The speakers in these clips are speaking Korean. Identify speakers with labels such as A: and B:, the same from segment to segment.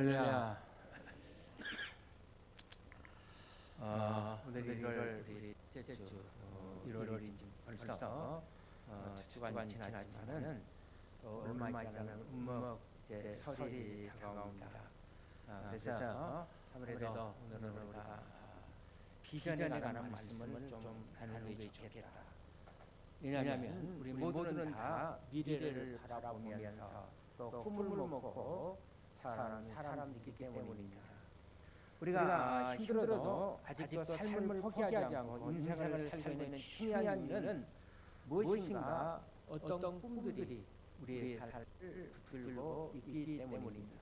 A: 할렐루야. 오늘 이걸 우리 째주 1월이 벌써 주가 지났지만은 또 얼마 있다면 이제 설이 다가옵니다. 그래서 아무래도 오늘은 우리가 비전에 관한 말씀을 좀 나누는 게 좋겠다. 왜냐하면 우리 모두는 다 미래를 바라보면서 또 꿈을 먹고 사는 사람이기 때문입니다. 우리가 힘들어도 아직도 삶을 포기하지 않고 인생을 살고 있는 중요한 이유는 무엇인가 어떤 꿈들이 우리의 삶을 붙들고 있기 때문입니다.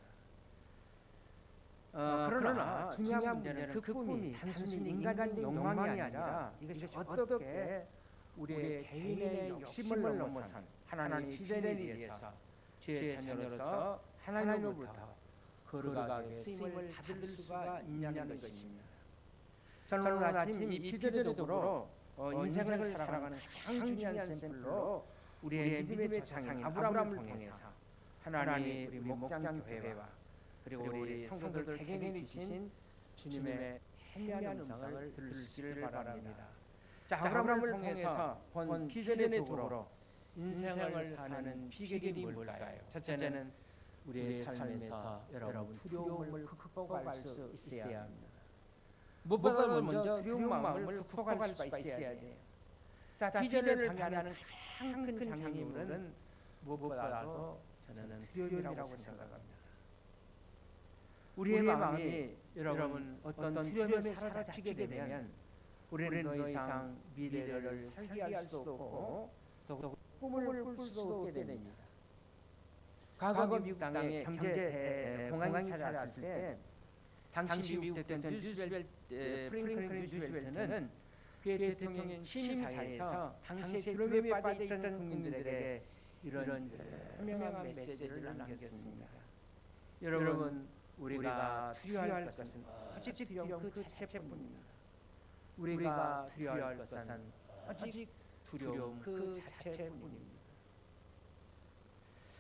A: 그러나 중요한 문제는 그 꿈이 단순히 인간의 욕망이 아니라 이것이 어떻게 우리의 개인의 욕심을 넘어선 하나님의 비전을 위해서 주의 자녀로서 하나님으로부터 거룩하게 쓰임을 받을 수가 있냐는 것입니다. 저는 오늘 아침 이 비전적으로 인생을 살아가는 가장 중요한 샘플로 우리의 믿음의 조상인 아브라함을 통해서 하나님이 우리 목장교회와 그리고 우리 성도들 개개인이 주신 주님의 현미한 음성을 들으시기를 바랍니다. 자, 아브라함을 통해서 본 비전의 도구로 인생을 사는 비결이 뭘까요? 첫째는 우리의 삶에서 여러분 두려움을 극복할 수 있어야 합니다. 무엇보다 먼저 두려운 마음을 극복할 수가 있어야 돼요. 자, 비전을 방해하는 가장 큰 장애물은 무엇보다도 저는 두려움이라고 생각합니다. 우리의 마음이 여러분 어떤 두려움에 사로잡히게 되면 우리는 더 이상 미래를 설계할 수도 없고 또 꿈을 꿀 수도 없게 됩니다. 과거 미국 땅에 경제 공황이 찾아왔을 때 당시 미국 대통령 프랭클린 루즈벨트는 그의 대통령 취임사에서 당시에 두려움에 빠져있던 국민들에게 이런 현명한 메시지를 남겼습니다. 여러분, 우리가 두려워할 것은 오직 두려움 그 자체뿐입니다. 우리가 두려워할 것은 오직 두려움 그 자체뿐입니다.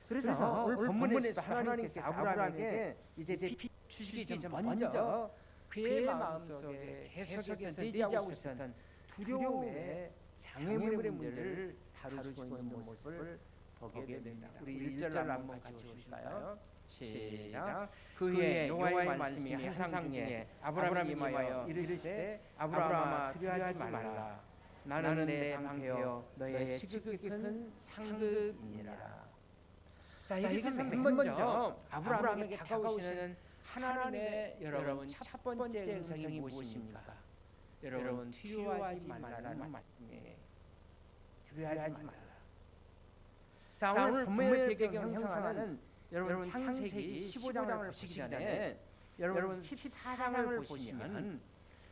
A: 그래서 오늘 본문에서 하나님께서 아브라함에게 이제 주시기 전 먼저 그의 마음속에 해석에서 내재하고 있었던 두려움의 장애물의 문제를 다루시고 있는 모습을 보게 됩니다. 우리 1절을 한번 같이 보실까요? 시작. 그의 여호와의 말씀이 항상 중에 아브라함이 임하여 이르시되 아브라함아 두려워하지 말라. 나는 내 방패요 너의 지극히 큰 상급이니라. 자, 여기서 맨 먼저 아브라함에게 다가오시는 하나님의 여러분 첫 번째 음성이 무엇입니까? 여러분 두려워하지 말라는 말씀이에요. 두려워하지 말라. 자, 오늘 본문의 배경 형성하는 여러분 창세기 15장을 보시기 전에 여러분 14장을 보시면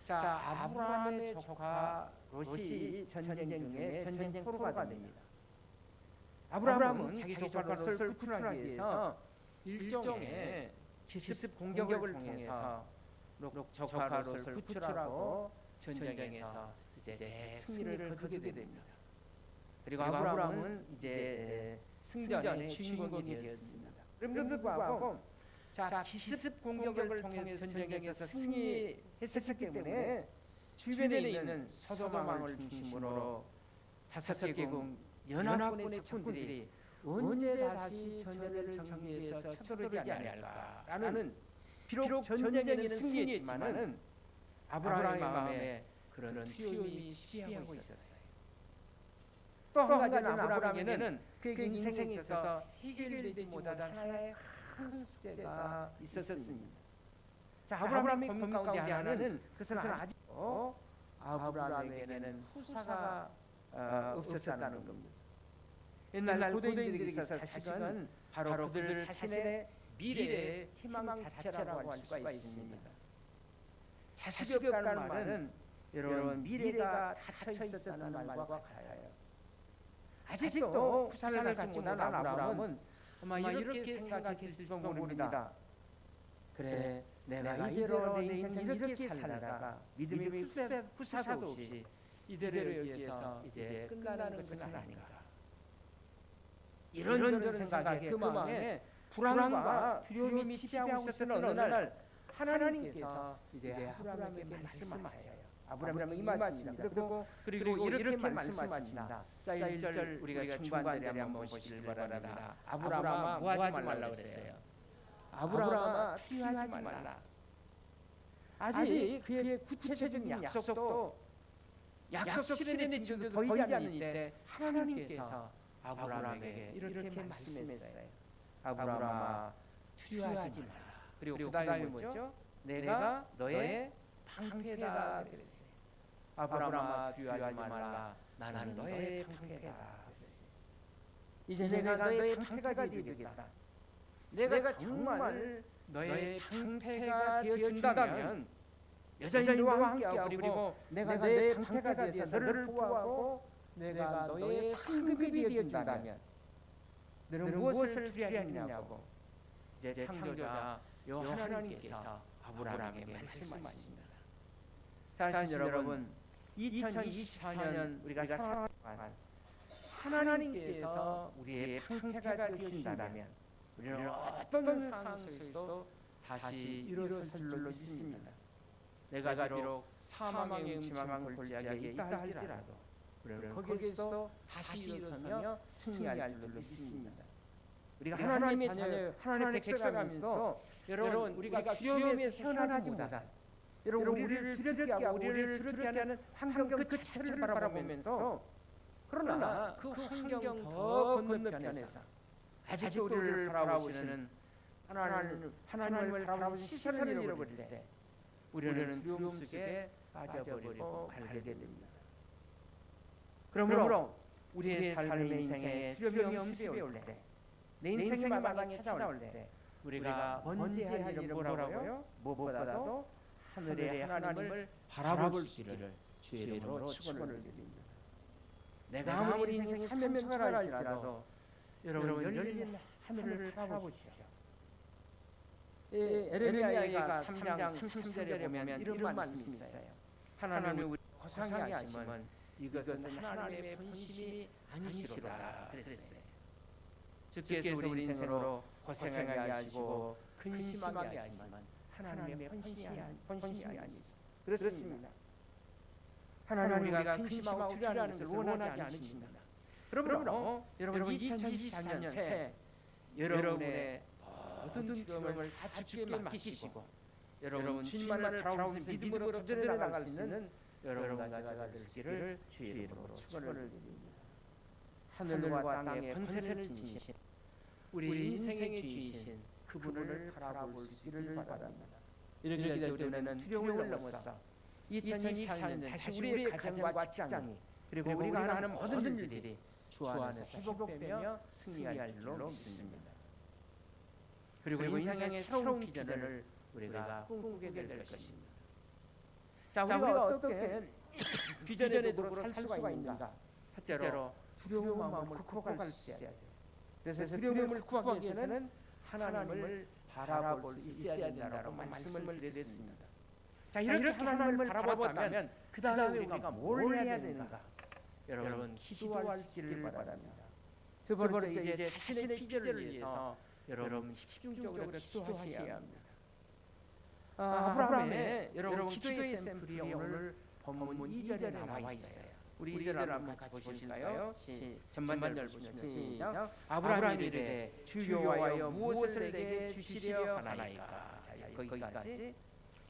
A: 자, 아브라함의 조카 롯이 전쟁 중에 전쟁 포로가 됩니다. 아브라함은 자기 조카 롯을 구출하기 위해서 일종의 기습 공격을 통해서 조카 롯을 구출하고 전쟁에서 이제 승리를 거두게 됩니다. 그리고 아브라함은 이제 승전의 주인공이 되었습니다. 그럼에도 불구하고 자, 기습 공격을 통해서 전쟁에서 승리했었기 때문에 주변에 있는 소돔왕을 중심으로 5개국 연합군의 적군들이 언제 다시 전열을 정리해서 쳐들어오지 않을까라는 비록 전쟁에는 승리했지만은 아브라함의 마음에 그런 두려움이 지배하고 있었어요. 또 한 가지는 아브라함에게는 그의 인생에 있어서 해결되지 못한 하나의 큰 숙제가 있었습니다. 자, 아브라함의 고민 가운데 하나는 그것은 아직 아브라함에게는 후사가 없었다는 겁니다. 옛날 고대인들에게 있어서 자식은 바로 그들 자신의 미래의 희망 자체라고 할 수가 있습니다. 자식이 없다는 말은 여러분 미래가 닫혀 있었다는 말과 같아요. 아직도 후사를 갖지 못한 아브라함은 아마 이렇게 생각했을지도 모릅니다. 그래, 내가 이대로 내 인생 이렇게 살다가 믿음의 후사도 없이 이대로 여기에서 이제 끝나는 것은 아닌가. 이런저런 생각에 그 마음에 불안과 두려움이 지배하고 있었던 어느 날 하나님께서 이제 아브라함에게 말씀하세요. 아브라함이 임하십니다. 그리고 이렇게 말씀하십니다. 자, 1절 우리가 중반절에 한번 보시길 바랍니다. 아브라함아 뭐하지 말라 그랬어요. 아브라함아 투유하지 말라. 아직 그의 구체적인 약속 실현의 징조도 보이지 않는 이때 하나님께서 아브라함에게 이렇게 말씀했어요. 아브라함아 투유하지 마라. 그리고 그 다음에 뭐죠? 내가 너의 방패다 그랬어요. 아브라함아 투유하지 말라. 나는 너의 방패다 그랬어요. 이제 내가 너의 방패가 되어주겠다. 내가 정말 너의 방패가 되어준다면 여전히 너와 함께하고 그리고 내가 너의 방패가 되어서 너를 보호하고 내가 너의 상급이 되어준다면 너는 무엇을 두려워하느냐고 이제 창조자 요 하나님께서 아브라함에게 말씀하십니다. 사실 여러분 2024년 우리가 살아가는 하나님께서 우리의 방패가 되어주신다면 우리는 어떤 상황 속에서도 다시 일어설 줄로 믿습니다. 내가 비록 사망의 음침한 골짜기에 있다 할지라도 우리는 거기에서 다시 일어서며 승리할 줄로 믿습니다. 우리가 하나님의 자녀, 하나님의 백성이면서 여러분 우리가 두려움에서 헤어나지 못한 여러분 우리를 두렵게 하고 우리를 두렵게 하는 환경 그 자체를 바라보면서 그러나 그 환경 더 건너편에서 아직도 우리를 바라보시는 하나님을 바라보시는 시선을 잃어버릴 때 우리는 두려움 속에 빠져버리고 말게 됩니다. 그러므로 우리의 삶의 인생에 두려움이 엄습해 올 때, 내 인생의 마당에 찾아올 때 우리가 먼저 할 일은 뭐라고요? 무엇보다도 하늘의 하나님을 바라볼 수 있기를 주의 이름으로 축원을 드립니다. 내가 아무리 인생의 사명처가 할지라도 여러분 열린 하늘을 바라보십시오. 에레미야가 3장 33절에 보면 이런 말씀이 있어요. 하나님이 우리 고상하게 하시면 이것은 하나님의 본심이 아니시로다 그랬어요. 주께서 우리 인생으로 고생하게 하시고 근심하게 하시면 하나님의 본심이 아니십니다. 그렇습니다. 하나님 우리가 근심하고 두려워하는 것을 원하지 않으십니다. 그러므로 여러분 2024년 새 여러분의 모든 두려움을 다 주께 맡기시고 여러분 주님만을 바라보면서 믿음으로 도전해 나갈 수 있는 여러분과 제가 되시기를 주의 이름으로 축원을 드립니다. 하늘과 땅의 권세를 지니신 우리 인생의 주이신 그분을 바라볼 수 있기를 바랍니다. 이렇게 될 때 우리는 두려움을 넘어서 2024년 다시 우리의 가정과 직장이 그리고 우리가 하는 모든 일들이 주 안에서 회복되며 승리할 줄로 믿습니다. 그리고 인생의 새로운 기전을 우리가 꿈꾸게 될 것입니다. 자, 우리가 어떻게 비전의 도구로 살 수가 있는가? 첫째로 두려운 마음을 극복할 수 있어야 돼요. 그래서 두려움을 극복하기 위해서는 하나님을 바라볼 수 있어야 된다고 말씀을 드렸습니다. 자, 이렇게 하나님을 바라봤다면 그 다음에 우리가 뭘 해야 되는가? 여러분 기도할 수 있기를 바랍니다. 두 번째 이제 자신의 기절을 위해서 여러분 집중적으로 기도하셔야 합니다. 아브라함의 여러분 기도의 샘플이 오늘 본문 2절에 나와 있어요. 우리 2절 한번 같이 보실까요? 전반절 보시면 시작. 아브라함이 이르되 주 여호와여 무엇을 내게 주시려 하나이까. 자, 거기까지.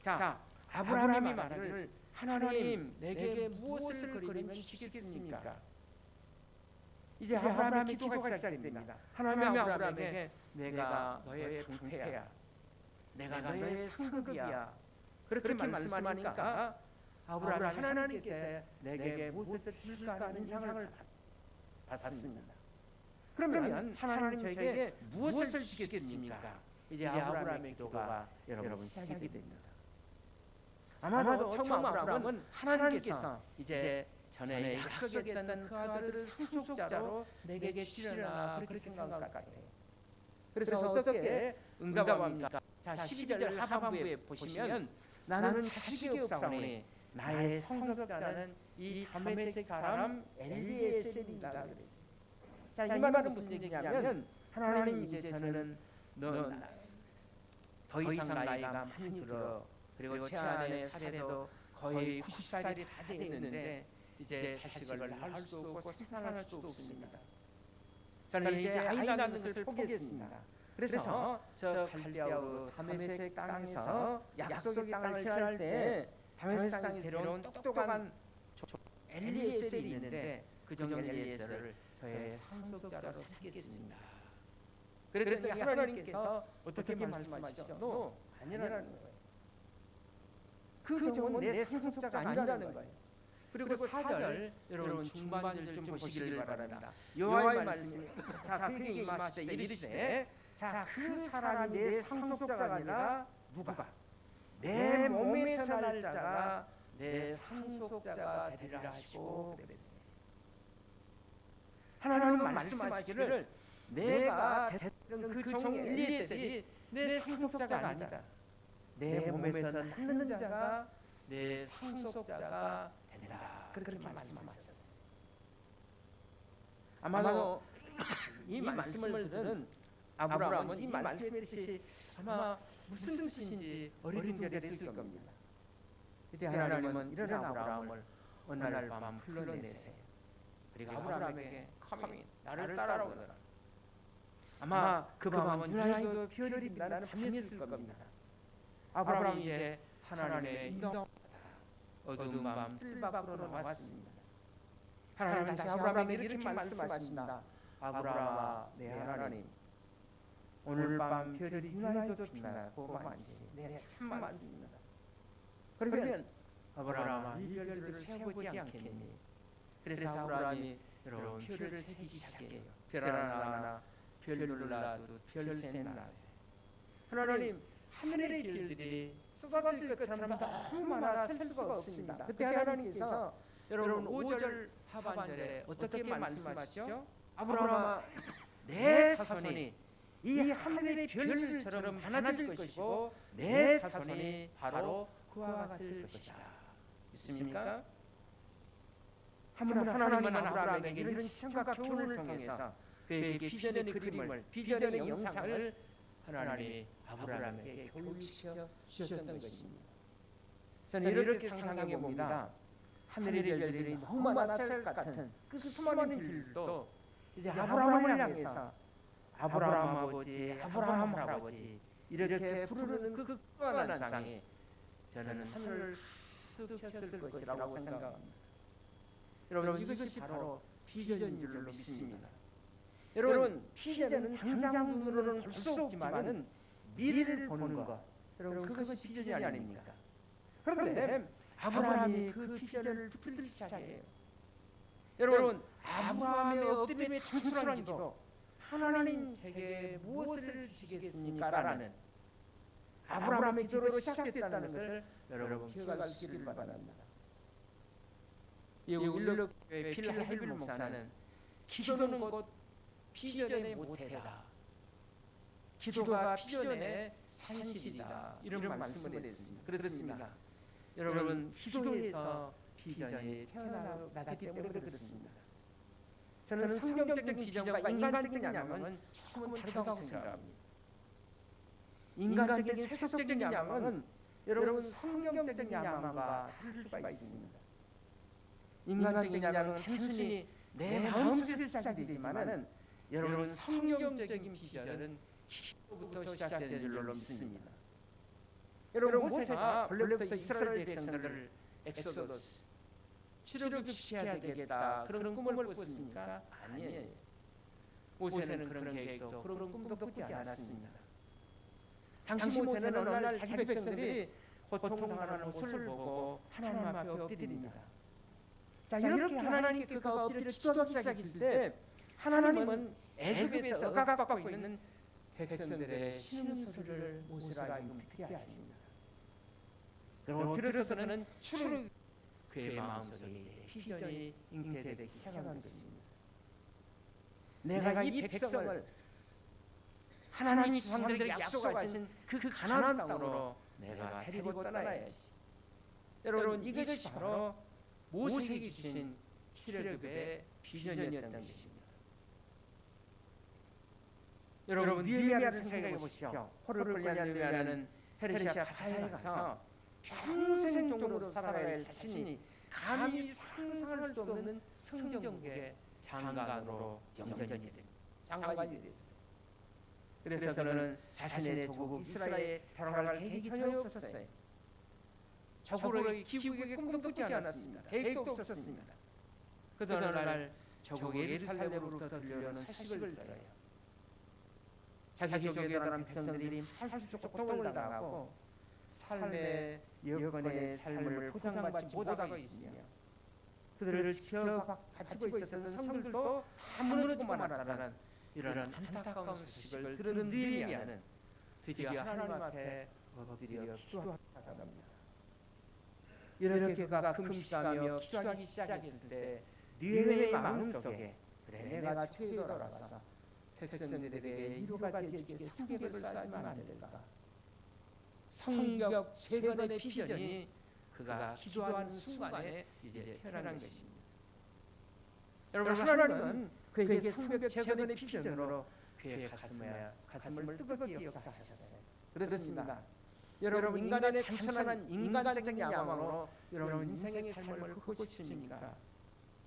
A: 자, 아브라함이 말하기를 하나님 내게 무엇을 그리면 주시겠습니까? 이제 아브라함의 기도가 시작됩니다. 하나님이 아브라함에게 내가 너의 방패야, 내가 너의 상급이야 그렇게 말씀하니까 아브라함이 하나님께서 내게 무엇을 줄까 하는 인상을 받습니다. 그러면 하나님 저에게 무엇을 주시겠습니까? 이제 아브라함의 기도가 여러분 시작이 됩니다. 아마도 처음 아브라함은 하나님께서 이제 전에 약속했던 그 아들을 상속자로 내게 주시려나 그렇게 생각할 것 같아요. 그래서 어떻게 응답합니까? 자, 12절 하반부에 보시면 나는 자식이 없사오니 나의 상속자는 이 다메섹 사람 엘리에셀이다 그랬어요. 자, 이 말은 무슨 얘기냐면 하나님 이제 저는 너 더 이상 나이가 많이 들어. 그리고 제 아내 사례도 거의 90살이 다 됐는데 이제 자식을 낳을 수 없고 생산할 수도 없습니다. 저는 이제 아이 낳는 것을 포기했습니다. 그래서 저 갈대아우 다메섹 땅에서 약속의 땅을 지날 때 다메섹 땅에 데려온 똑똑한 엘리에셀이 있는데 그종 엘리에셀을 저의 상속자로 삼겠습니다. 그랬더니 하나님께서 어떻게 말씀하시죠? 너 아니라는 거예요. 그 종은 내 상속자가 아니라는 거예요. 그리고 4절 여러분 중반절 좀 보시기를 바랍니다. 여호와의 말씀이 자 그에게 임하시되 이르시되 자 그 사람이 내 상속자가 아니라 누가 내 몸에서 날 자가 내 상속자가 되리라 하시고 그랬어요. 하나님은 말씀하시기를 내가 됐던 그 종 엘리에셀이 내 상속자가 아니다. 내 몸에서 낳는 자가 내 상속자가 된다. 그렇게 말씀하셨어요. 아마도 이 말씀을 들은 아브라함은 이 말씀의 뜻이 아마 무슨 뜻인지 어리둥절했을 겁니다. 그때 하나님은 이런 아브라함을 어느 날 밤 불러내세요. 그리고 아브라함에게 come 나를 따라오너라. 아마 그 밤은 유난히 별이 빛나는 밤이었을 겁니다. 아브라함이 이제 하나님의 인도받아 어두운 밤 뜰 밖으로 나왔습니다. 하나님 다시 아브라함에게 이렇게 말씀하십니다. 아브라함아 내 하나님 오늘 밤 별이 유난히도 빛나고 많지. 네, 참 많습니다. 그러면 아브라함아 이 별들을 세어보지 않겠니? 그래서 아브라함이 여러분 별을 세기 시작해요. 별 하나 별 놀라도 별셋 나세. 하나님 하늘의 별들이 쏟아질 것처럼 너무 많아 셀 수가 없습니다. 그때 하나님께서 여러분 5절 하반절에 어떻게 말씀하시죠? 아브라함아 내 자손이 이 하늘의 별들처럼 많아질 것이고 내 자손이 바로 그와 같을 것이다. 있습니까? 하나님은 아브라함에게 이런 시청과 교훈을 통해서 그에게 비전의 그림을, 비전의 영상을 하나님이 아브라함에게 교육시켜 주셨던 것입니다. 저는 이렇게 상상해 봅니다. 하늘의 별들이 너무 많아 셀 같은 그 수많은 별들도 이제 아브라함을 향해서 아브라함 아버지, 아브라함 할아버지 이렇게 부르는 그 끄한한 상이 저는 하늘을 뜻했을 것이라고 생각합니다. 여러분 이것이 바로 비전인 줄로 믿습니다. 여러분 비전은 당장 눈으로는 볼 수 없지만은 미래를 보는 것, 여러분 그것이 비전이 아닙니까? 그런데 아브라함이 그 비전을 붙들기 시작해요. 여러분 아브라함의 엎드림의 단순한 기도, 하나님 제게 무엇을 주시겠습니까? 라는 아브라함의 기도로 시작됐다는 것을 여러분 기억하시길 바랍니다. 미국 일록교회 필 하이빌 목사는 기도는 곧 비전의 모태다. 기도가 비전의 산실이다. 이런 말씀을 했습니다. 그렇습니다. 여러분 기도에서 비전이 태어나기 때문에 그렇습니다. 저는 성경적인 비전과 인간적인 야망은 조금은 다르다고 생각합니다. 인간적인 세속적인 야망은 여러분 성경적인 야망과 다를 수가 있습니다. 인간적인 야망은 단순히 내 마음속에서 시작이 되지만은 여러분 성경적인 비전은 기도부터 시작되는 줄로 믿습니다. 여러분 모세가 본래부터 이스라엘 백성들을 엑소더스 출애굽시켜야 되겠다 그런 꿈을 꿨습니까? 아니에요. 모세는 그런 계획도 그런 꿈도 꾸지 않았습니다. 당시 모세는 어느 날 자기 백성들이 고통당하는 모습을 보고 하나님 앞에 엎드립니다. 자 이렇게 하나님께 그가 엎드려 기도하기 시작했을 때 하나님은 애굽에서 억압받고 있는 백성들의 신음소리를 모세로 하여금 듣게 하십니다. 그리고 들어서는 출애굽 그의 마음속에 비전이 잉태되기 시작한 것입니다. 내가 이 백성을 하나님이 조상들에게 약속하신 그 가나안 땅으로 내가 데리고 떠나야지. 여러분 이것이 바로 모세에게 주신 출애굽의 비전이었던 것입니다. 여러분 느헤미야를 생각해 보십시오. 포를 끌려는 느헤미야는 페르시아 가사에 가서 평생 종으로 살아야 할 자신이 감히 상상할 수 없는 성경국의 장관으로 영전이 됩니다. 장관이 됐어요. 그래서 그는 자신의 조국 이스라엘에 돌아갈 계획이 전혀 없었어요. 저국의 기국의 꿈도 꾸지 않았습니다. 계획도 없었습니다. 그러던 어느 날 저국 예루살렘으로부터 들려오는 소식을 들어요. 자기 지역에 들어간 백성들이 할 수 없고 고통을 당하고 삶의 여건의 삶을 포장받지 못하고 있으며 그들을 지켜 바치고 있었던 성들도 다 무너지고 말았다는 이런 안타까운 소식을 들은 느헤미야는 드디어 하나님 앞에 엎드려 기도하다 합니다. 이렇게 그가 금식하며 기도하기 시작했을 때 느헤미야의 마음속에 그래 내가 최후에 돌아가서 백성들에게 이루가 되게 성벽을 쌓으면 안 될까? 성벽 재건의 비전이 그가 기도하는 순간에 이제 태어난 것입니다. 여러분 하나님은 그에게 성벽 재건의 비전으로 그의 가슴을 뜨겁게 역사하셨어요. 그렇습니다. 여러분 인간의 단순한 인간적인 야망으로 여러분 인생의 삶을 걷고 싶습니까?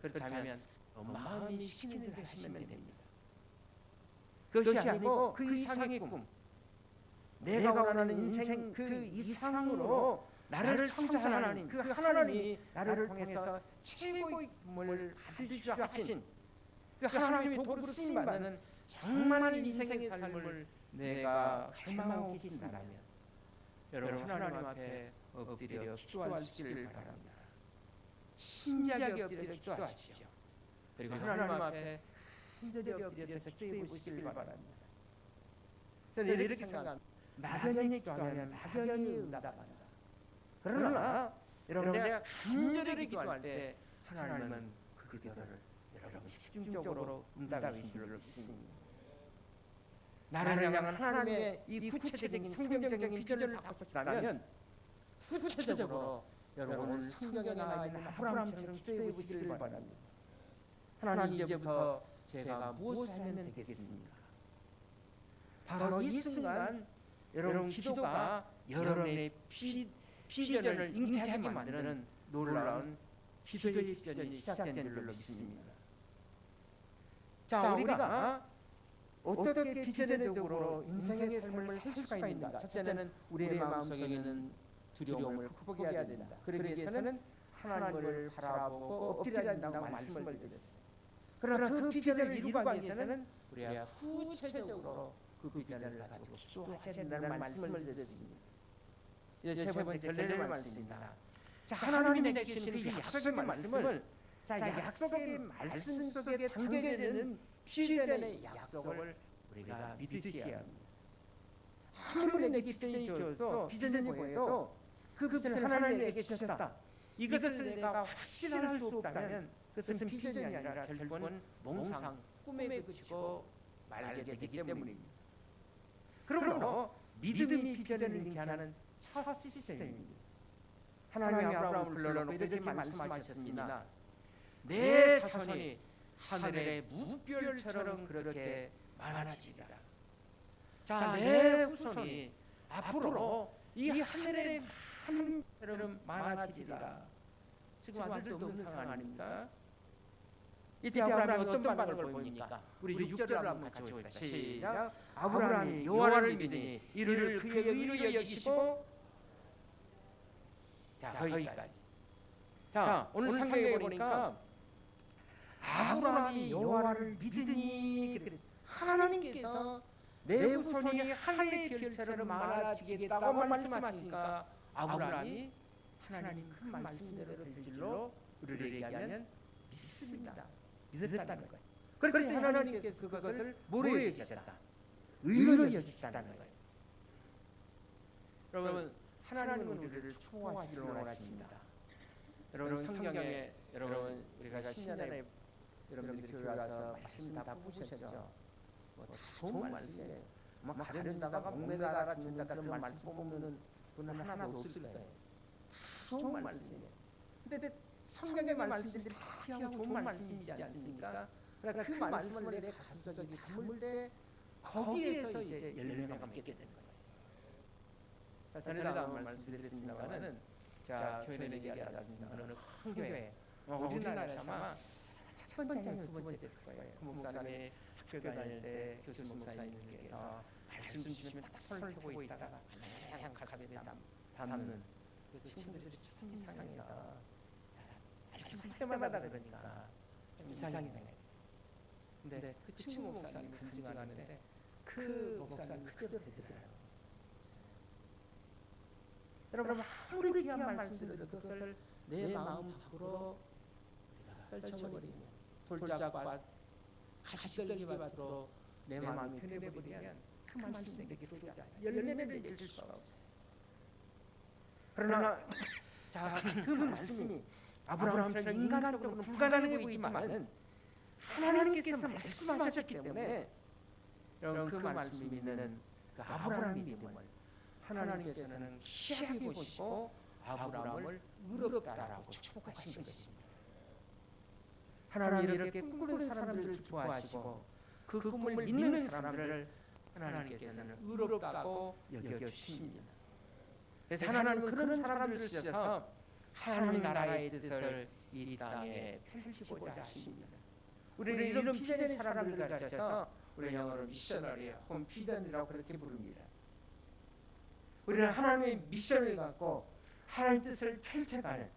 A: 그렇다면 마음이 시키는 대로 하시면 됩니다. 그것이 아니고 그 이상의 꿈, 내가 원하는 인생 그 이상으로 나를 창조한 하나님, 그 하나님이 나를 통해서 최고의 꿈을 받으시려 하신 그 하나님의 도구로 쓰임받는 정말 인생의 삶을 내가 갈망하고 계신다면 여러분 하나님 앞에 엎드려 기도하시길 바랍니다. 신지하게 엎드려 기도하십시오. 그리고 하나님 앞에 흔들려 엎드려서 기도해 보시길 바랍니다. 저는 이렇게 생각합니다. 막연히 기도하면 막연히 응답한다. 그러나 여러분 내가 간절히 기도할 때 하나님은 그 기도를 여러분 집중적으로 응답해 주실 줄 믿습니다. 나를 향한 하나님의 이 구체적인 성경적인 비전을 받고 싶다면 구체적으로 여러분 성경에 나와 있는 아브라함처럼 기도해 보시길 바랍니다. 하나님 이제부터 제가 무엇을 하면 되겠습니까? 바로 이 순간 여러분 기도가 여러분의 비전을 잉태하게 만드는 놀라운 기도의 비전이 시작된 줄로 믿습니다. 자, 우리가 어떻게 비전의 도구로 인생의 삶을 살 수가 있는가? 첫째는 우리의 마음속에 있는 두려움을 극복해야 된다. 그러기 위해서는 하나님을 바라보고 엎드려야 된다고 말씀을 드렸어요. 그러나 그 비전을 이루기 위해서는 우리가 구체적으로 그 비전을 가지고 기도하셔야 된다는 말씀을 드렸습니다. 이제 세 번째 결론의 말씀입니다. 자, 하나님이 내게 주신 그 약속의 말씀을 약속의 말씀 속에 담겨있는 비전의 약속을 우리가 믿으셔야 합니다. 아무리 내게 비전이 주어도 비전이 보여도 그 비전을 하나님이 내게 주셨다. 이것을 내가 확신할 수 없다면 그것은 비전이 아니라 결국은 몽상, 꿈에 그치고 말게 되기 때문입니다. 그러므로 믿음이 비전을 잉태하는 첫 시스템입니다. 하나님이 아브라함을 불러놓고 이렇게 말씀하셨습니다. 내 자손이 하늘의 무별처럼 그렇게 많아지리라. 자, 내 후손이 앞으로 이 하늘의 한처럼 많아지리라. 지금 아들도 없는 상황 아닙니까? 이제 아브라함이 어떤 반응을 보입니까? 우리 6절을 한번 같이 보겠습니다. 시작. 아브라함이 여호와를 믿으니 이를 그의 의로 여기시고, 자, 거기까지. 자, 오늘 성경에 보니까 아브라함이 여호와를 믿으니 하나님께서 내 후손이 하늘의 별처럼 많아지겠다고 말씀하시니까 아브라함이 하나님 그 말씀대로 될 줄로 우리를 얘기하면 믿습니다. 믿었다는 거예요. 그렇게 하나님께서 그것을 뭐로 여기셨다? 의로 여기셨다는 거예요. 여러분, 하나님은 우리를 축복하시기를 원하십니다. 여러분 성경에 여러분 우리가 신년에 여러분들이 교회 가서 말씀 다 보셨죠? 다 좋은 말씀이에요. 막 가련다가 목매다가 죽는다 그런 말씀 보면은 그는 하나도 없을 거예요. 다 좋은 말씀이에요. 근데 성경의 말씀들이 다 귀하고 좋은 말씀이지 않습니까? 그러니까 그 말씀을 내 가슴속에 담을 때 거기에서 이제 열매가 맺게 되는 거죠. 전에도 한번 말씀드렸습니다만은 자 교회는 얘기하지 않습니다. 어느 큰 교회 우리나라에서 아마 첫 번째 아니면 두 번째일 거예요. 그 목사님이 학교 다닐 때 교수 목사님께서 말씀 주시면 딱 손을 펴고 있다가 그냥 가슴에 담는 그 친구들이 참 이상해서 말씀할 때마다 그러니까 좀 이상이 나요. 근데 그 친구 목사님이 간증하는데 그 목사님 그대로 되더라고요. 여러분 아무리 귀한 말씀을 들어도 그것을 내 마음 밖으로 떨쳐버리면 돌짝밭 가시떨기밭으로 내 마음이 변해버리면 그 말씀이 내게 들어오지 않아요. 열매를 맺을 수가 없어요. 그러나 그 말씀이 아브라함처럼 인간적으로 불가능해 보이지만 하나님께서 말씀하셨기 때문에 여러분 그 말씀이 있는 그 아브라함의 믿음을 하나님께서는 시험해 보시고 아브라함을 의롭다라고 축복하신 것입니다. 하나님이 이렇게 꿈꾸는 사람들을 기뻐하시고 그 꿈을 믿는 사람들을 하나님께서는 의롭다고 여겨주십니다. 그래서 하나님은 그런 사람들을 쓰셔서 하나님 나라의 뜻을 이 땅에 펼치고자 하십니다. 우리는 이런 비전의 사람들을 가르쳐서 우리 영어로 미셔너리 혹은 비전이라고 그렇게 부릅니다. 우리는 하나님의 미션을 갖고 하나님 뜻을 펼쳐가는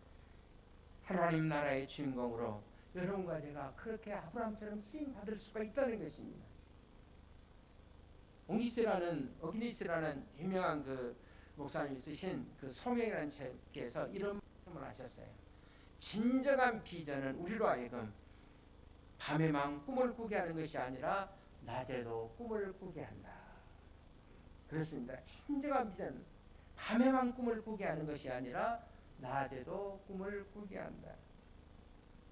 A: 하나님 나라의 주인공으로 여러분과 제가 그렇게 아브라함처럼 쓰임 받을 수가 있다는 것입니다. 어기니스라는 유명한 그 목사님이 쓰신 그 소명이라는 책에서 이런 말씀을 하셨어요. 진정한 비전은 우리로 하여금 밤에만 꿈을 꾸게 하는 것이 아니라 낮에도 꿈을 꾸게 한다. 그렇습니다. 진정한 비전은 밤에만 꿈을 꾸게 하는 것이 아니라 낮에도 꿈을 꾸게 한다.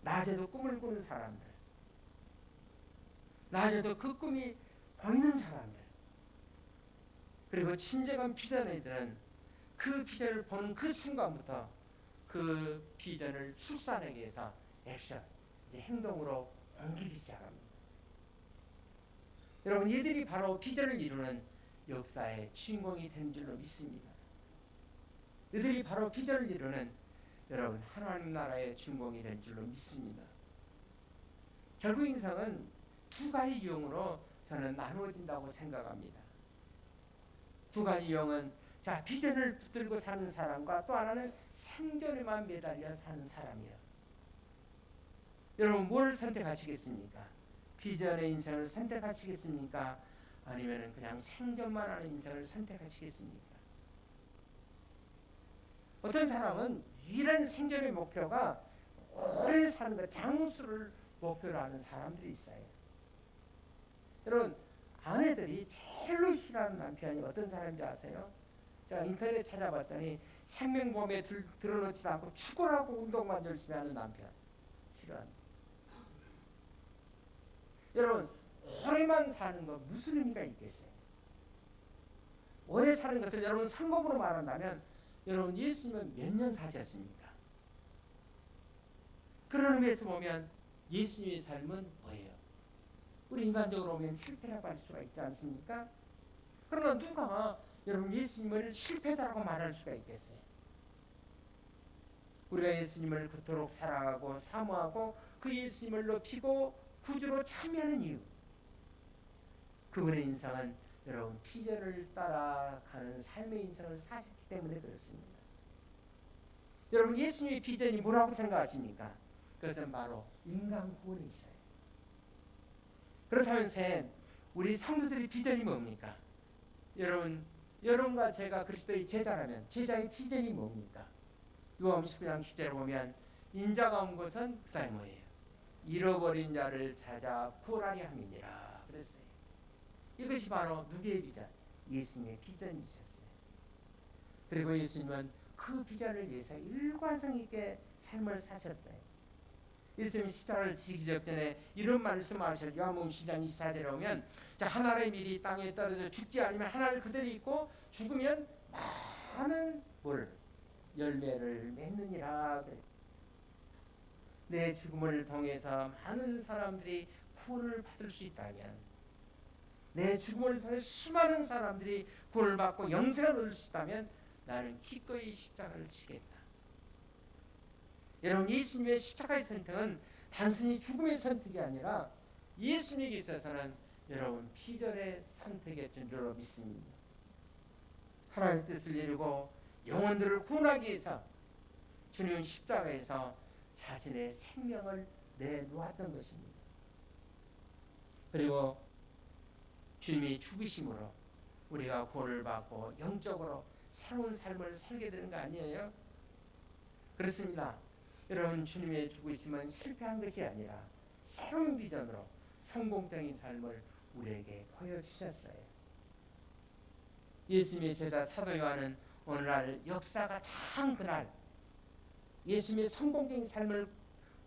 A: 낮에도 꿈을 꾸는 사람들, 낮에도 그 꿈이 보이는 사람들, 그리고 진정한 비전애들은 그 비전을 보는 그 순간부터 그 비전을 실현하기 위해서 액션, 이제 행동으로 옮기기 시작합니다. 여러분, 이들이 바로 비전을 이루는 역사의 주인공이 된 줄로 믿습니다. 이들이 바로 비전을 이루는 여러분 하나님 나라의 주인공이 된 줄로 믿습니다. 결국 인생은 두 가지 유형으로 저는 나누어진다고 생각합니다. 두 가지 유형은 자 비전을 붙들고 사는 사람과 또 하나는 생존에만 매달려 사는 사람이에요. 여러분 뭘 선택하시겠습니까? 비전의 인생을 선택하시겠습니까? 아니면 그냥 생존만 하는 인생을 선택하시겠습니까? 어떤 사람은 유일한 생존의 목표가 오래 사는 것, 장수를 목표로 하는 사람들이 있어요. 여러분 아내들이 제일로 싫어하는 남편이 어떤 사람인지 아세요? 제가 인터넷 찾아봤더니 생명보험에 들어놓지도 않고 축구하고 운동만 열심히 하는 남편 싫어합니다. 여러분 오래만 사는 거 무슨 의미가 있겠어요? 오래 사는 것을 여러분 상법으로 말한다면 여러분 예수님은 몇 년 사셨습니까? 그런 의미에서 보면 예수님의 삶은 뭐예요? 우리 인간적으로 보면 실패라고 할 수가 있지 않습니까? 그러나 누가 여러분 예수님을 실패자라고 말할 수가 있겠어요? 우리가 예수님을 그토록 사랑하고 사모하고 그 예수님을 높이고 구주로 참여하는 이유, 그분의 인생은 여러분 비전을 따라가는 삶의 인생을 사셨기 때문에 그렇습니다. 여러분 예수님의 비전이 뭐라고 생각하십니까? 그것은 바로 인간 구원에 있어요. 그렇다면 쌤, 우리 성도들의 비전이 뭡니까? 여러분과 제가 그리스도의 제자라면 제자의 비전이 뭡니까? 요한 19장 10절을 보면 인자가 온 것은 그 다음에 뭐예요? 잃어버린 자를 찾아 구원하려 함이니라 그랬어요. 이것이 바로 누구의 비전? 예수님의 비전이셨어요. 그리고 예수님은 그 비전을 위해서 일관성 있게 삶을 사셨어요. 예수님이 십자가를 지기 전에 이런 말씀하셨어요. 요한복음 10장 24절에 오면 자 하나의 밀이 땅에 떨어져 죽지 않으면 하나를 그대로 있고 죽으면 많은 열매를 맺느니라. 내 죽음을 통해서 많은 사람들이 구원을 받을 수 있다면 내 죽음을 통해 수많은 사람들이 구원을 받고 영생을 얻을 수 있다면 나는 기꺼이 십자가를 지겠다. 여러분, 예수님의 십자가의 선택은 단순히 죽음의 선택이 아니라 예수님에게 있어서는 여러분 피전의 선택의 줄로 믿습니다. 하나님의 뜻을 이루고 영혼들을 구원하기 위해서 주님은 십자가에서 자신의 생명을 내놓았던 것입니다. 그리고 주님이 죽으심으로 우리가 구원을 받고 영적으로 새로운 삶을 살게 되는 거 아니에요? 그렇습니다. 여러분, 주님의 죽으심은 실패한 것이 아니라 새로운 비전으로 성공적인 삶을 우리에게 보여주셨어요. 예수님의 제자 사도 요한은 오늘날 역사가 다 한 그날 예수님의 성공적인 삶을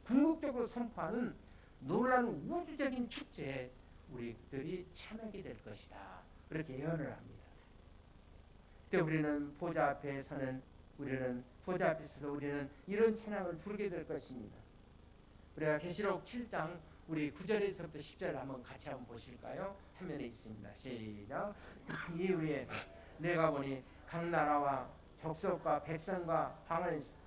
A: 궁극적으로 선포하는 놀라운 우주적인 축제에 우리들이 참여하게 될 것이다. 그렇게 예언을 합니다. 그때 우리는 보좌 앞에 서는 보좌 앞에서도 우리는 이런 찬양을 부르게 될 것입니다. 우리가 계시록 7장 우리 9절에서부터 10절 한번 같이 한번 보실까요? 화면에 있습니다. 시작. 이후에 내가 보니 각 나라와 족속과 백성과 방언에서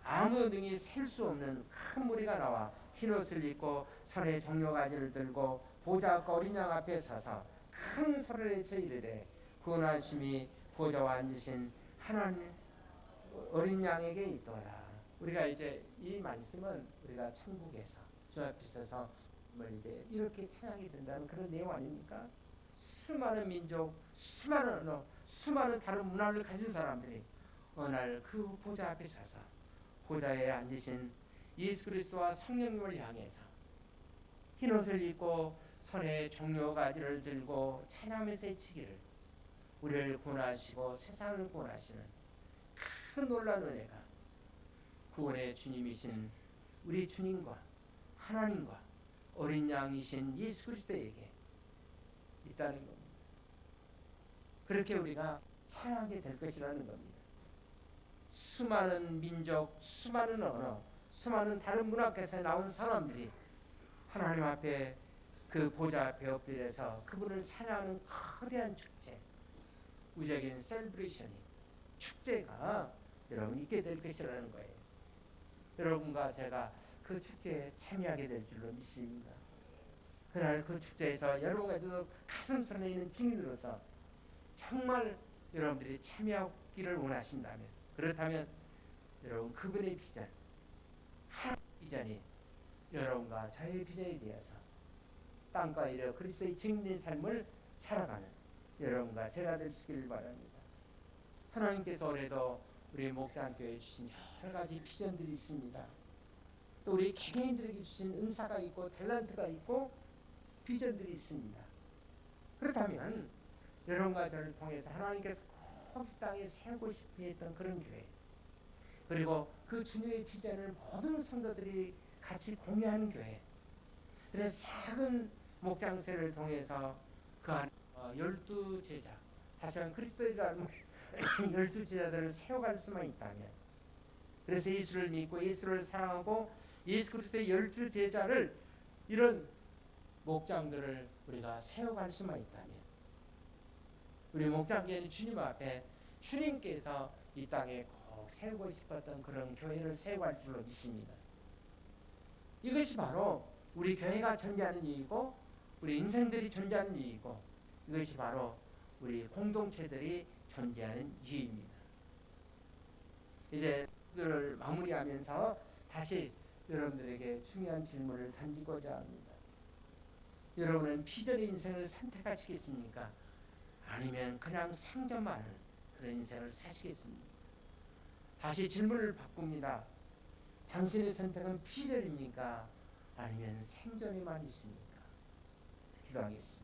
A: 아무 능히 셀 수 없는 큰 무리가 나와 흰옷을 입고 손에 종려가지를 들고 보좌 앞과 어린 양 앞에 서서 큰 소리를 내쳐 이르되 구원하심이 보좌와 앉으신 하나님 어린 양에게 있더라. 우리가 이제 이 말씀은 우리가 천국에서 주 앞에 서서 이제 이렇게 찬양이 된다는 그런 내용 아닙니까? 수많은 민족, 수많은 언어, 수많은 다른 문화를 가진 사람들이 어느 날 그 보좌 앞에 서서 보좌에 앉으신 예수 그리스도와 성령님을 향해서 흰옷을 입고 손에 종려가지를 들고 찬양하면서 외치기를 우리를 구원하시고 세상을 구원하시는 큰 놀라운 은혜가 구원의 주님이신 우리 주님과 하나님과 어린 양이신 예수 그리스도에게 있다는 겁니다. 그렇게 우리가 찬양하게 될 것이라는 겁니다. 수많은 민족, 수많은 언어, 수많은 다른 문화에서 나온 사람들이 하나님 앞에 그 보좌 앞에 엎드려서 그분을 찬양하는 거대한 축제, 우주적인 셀브레이션이 축제가 여러분 있게 될 것이라는 거예요. 여러분과 제가 그 축제에 참여하게 될 줄로 믿습니다. 그날 그 축제에서 여러분과 저도 가슴 설레 있는 증인으로서 정말 여러분들이 참여하기를 원하신다면, 그렇다면 여러분 그분의 비전, 하나님의 비전이 여러분과 저의 비전이 되어서 땅과 이르러 그리스도의 증인된 삶을 살아가는 여러분과 제가 될 수 있기를 바랍니다. 하나님께서 올해도 우리 목장교회에 주신 여러 가지 비전들이 있습니다. 또 우리 개개인들에게 주신 은사가 있고 탤런트가 있고 비전들이 있습니다. 그렇다면 여러분과 저를 통해서 하나님께서 꼭 이 땅에 세우고 싶어 했던 그런 교회, 그리고 그 주님의 비전을 모든 성도들이 같이 공유하는 교회, 그래서 작은 목장세를 통해서 그 안에 12제자, 다시 한번 그리스도의 닮은 12제자들을 세워갈 수만 있다면, 그래서 예수를 믿고 예수를 사랑하고 예수 그리스도의 12제자를 이런 목장들을 우리가 세워갈 수만 있다면, 우리 목장교회는 주님 앞에 주님께서 이 땅에 꼭 세우고 싶었던 그런 교회를 세워갈 줄로 믿습니다. 이것이 바로 우리 교회가 존재하는 이유이고 우리 인생들이 존재하는 이유이고 이것이 바로 우리 공동체들이 존재하는 이유입니다. 이제 를 마무리하면서 다시 여러분들에게 중요한 질문을 던지고자 합니다. 여러분은 비전의 인생을 선택하시겠습니까? 아니면 그냥 생존하는 그런 인생을 사시겠습니까? 다시 질문을 바꿉니다. 당신의 선택은 비전입니까? 아니면 생존에만 있습니까? 기도하겠습니다.